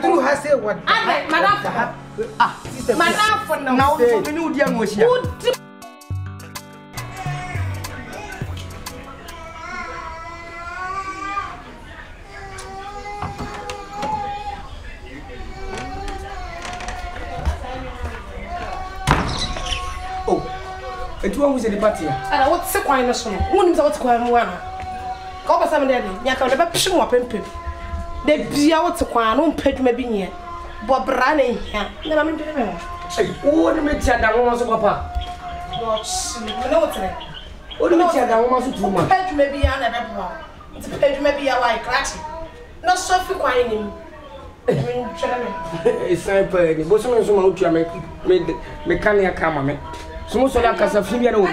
do has say what? Madam. Madam, now you know dear Mosia. Et toi vous êtes des partis. Alors what c'est quoi une son? On nous a quoi moi. Ko ba sam de ya ka de ba pshi mo pempem. De bia what kwa no mpeduma bi nye. Bo bra na hia. Na ma me bi me. Hey, o de me tia da mo so papa. No shi, me no tere. O de me tia da mo so tuma. Peduma bi ya na be bo. Ti peduma bi ya wa ikrati. No so fi kwa ni mi. Me chere me. E sempre ni bo so me so ma otua me kan ya kama me. So mo so la kasa fi bia na o bi. I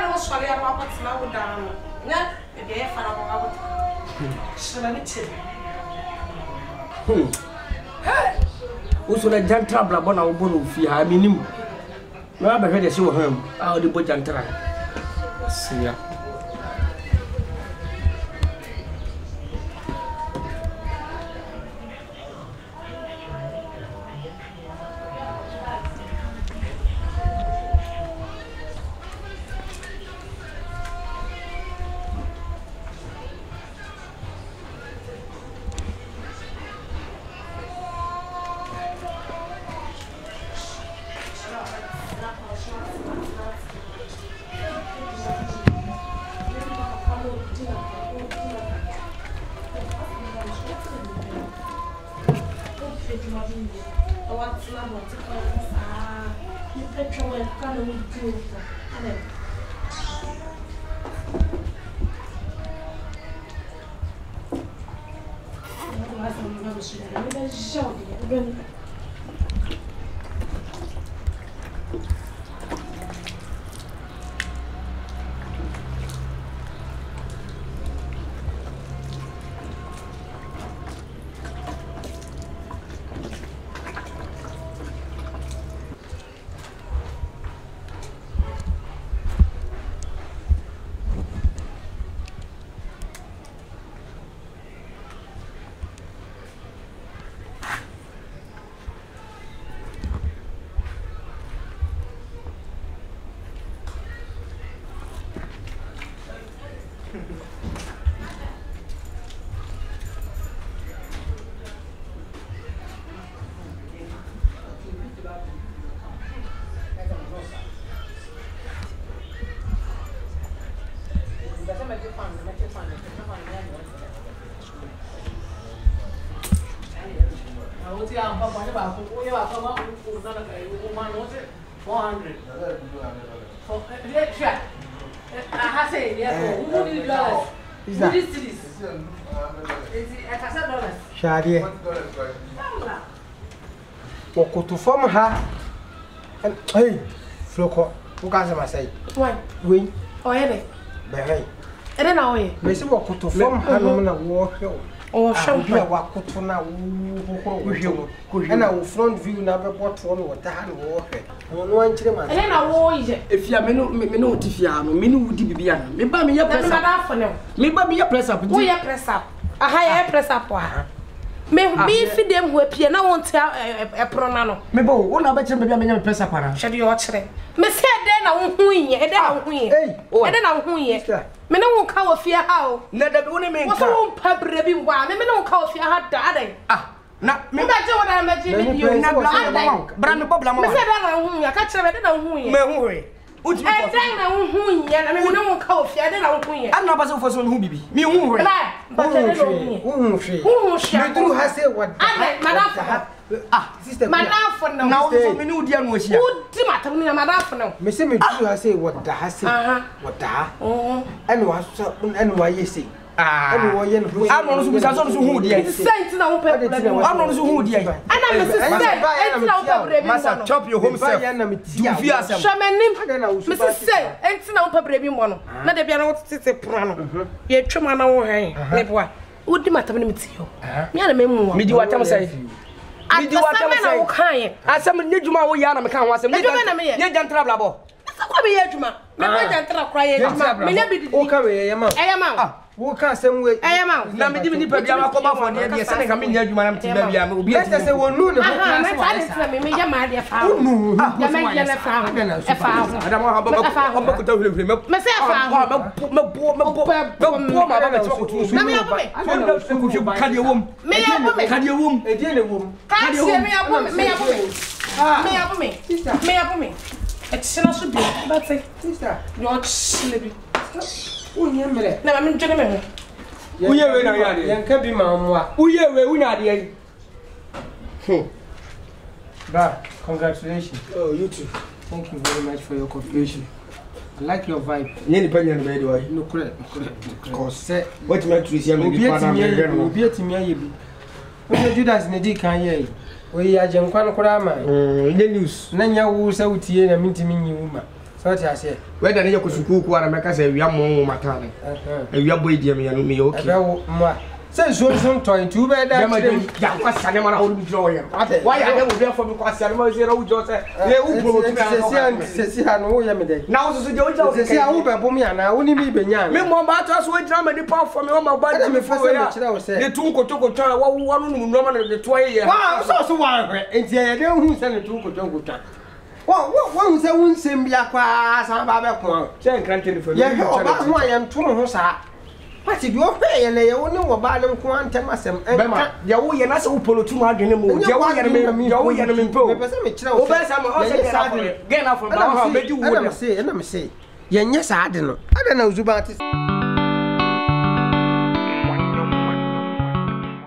no so le ya wa patina wo da no. Nya e be fa na bo ga bo. Shela ni ti. Uso la jantra bla bona wo bono fi ha minim. Na ba hwede se wo ham. A o de bo jantra. Sia. Shadia. Wakutu from her. And hey, Floko, who can say? Why? We, oh, hey, hey. And then I way. Messi Wakutu from her on a war hill. Oh, show me Wakutu now. And our front view never bought one or that war. One chairman. And then I war if you are Mino Tifiano, Minu Dibiana, maybe me up for now. Maybe me press up. We are press up. A higher press up. Me feed them who appear now won't tell a pronano. Maybe one of them press up. Shall you watch it? Me said then I won't win ye, and then I win. And then I win ye. Me no cow fear how. Never only make one pub ribbon one. Me no cow fear had daddy. Ah, not me. That's what I'm imagining you. Brand Bob, I said I catch her. I don't win. And then I won't win. I mean, no cow fear. Then I won't win. I'm not for some who be me. Who has said what? Madame. Ah, sister, Madame for now. We know dear Mosia. Who did matter me, Madame for now? Miss me, I say what the has what the and what and why you say. I'm not who dear. Saints now, I'm not who dear. And I'm Massa, chop your home self. You fear some shaman, Mrs. Say, and now, Pabri Mono. Not a piano to say Prano. You're true, man. Never. Would the matter with you? Yana Memo, me do what I'm saying. I do what I'm saying. I summon Nijuma, we are a can once a minute. You don't travel. That's what we are. me ba jantra kra ye ma me nya bi di o ka we ye ma wo ka asem we na me di me nipa bia ma ko ba fo de de se ne ka me nya adwuma na me ti ba bia me obi ati se wonu ne ho ka me fa de me ya ma de fa nu ya me ya le fa e fa adam ha ba ko ta hule me se fa ma bo ma ba me to ko tu na me ya bo me so ko ku ka de wom me ya bo me ka de wom e de ne wom ka de me ya bo me me ya bo me me ya bo me sister me ya bo me e tsena so bi ba te sister yo chile bi uye mere na me njene me uye we na ya de yanka bi ma mwa uye we unya de yi ba congratulations oh you too thank you very much for your cooperation I like your vibe Nyeni panya no be why no correct cause what me to see me di pana me be no obi atimi aye bi o Judas ne di kan ye we ya jenkwa no kura ma nye news na nya wo sa utie na mintimi nyi wo ma so ti ase we da ne yakosuku ku ara meka say wia mo mata ne wia boy die me ya no me okay ebe wo ma say so toy tu be da ya kwa sane ma na wo bi draw ya why ya de wo be for me kwa sane ma zero wo jo say ye wo promote me se no wo ya me dey na wo so je wo ja se wo be bom ya na wo ni mi be nya me mo ba to so wo jira me di pa for me wo ma ba me fa se ne tu kotokoto wo no no no ma ne to ye wa so wa hwe enti ye de hu se ne tu kotokoto One say one sembia kwa sa ba be ko. Say nkran telephone. Ye he oba ho aye nto ho sa. Pati bi o hwe ye na ye woni wo ba ne nko antem asem enka. Ya wo ye na se wo polotu mu adwene mu. Ya wo ye me, ya wo ye me mpo. Me pese me kira wo. O be sa me o se get na from ba ha me di wo. Na me say, ye nye sa ade no. Ade na uzuba ati.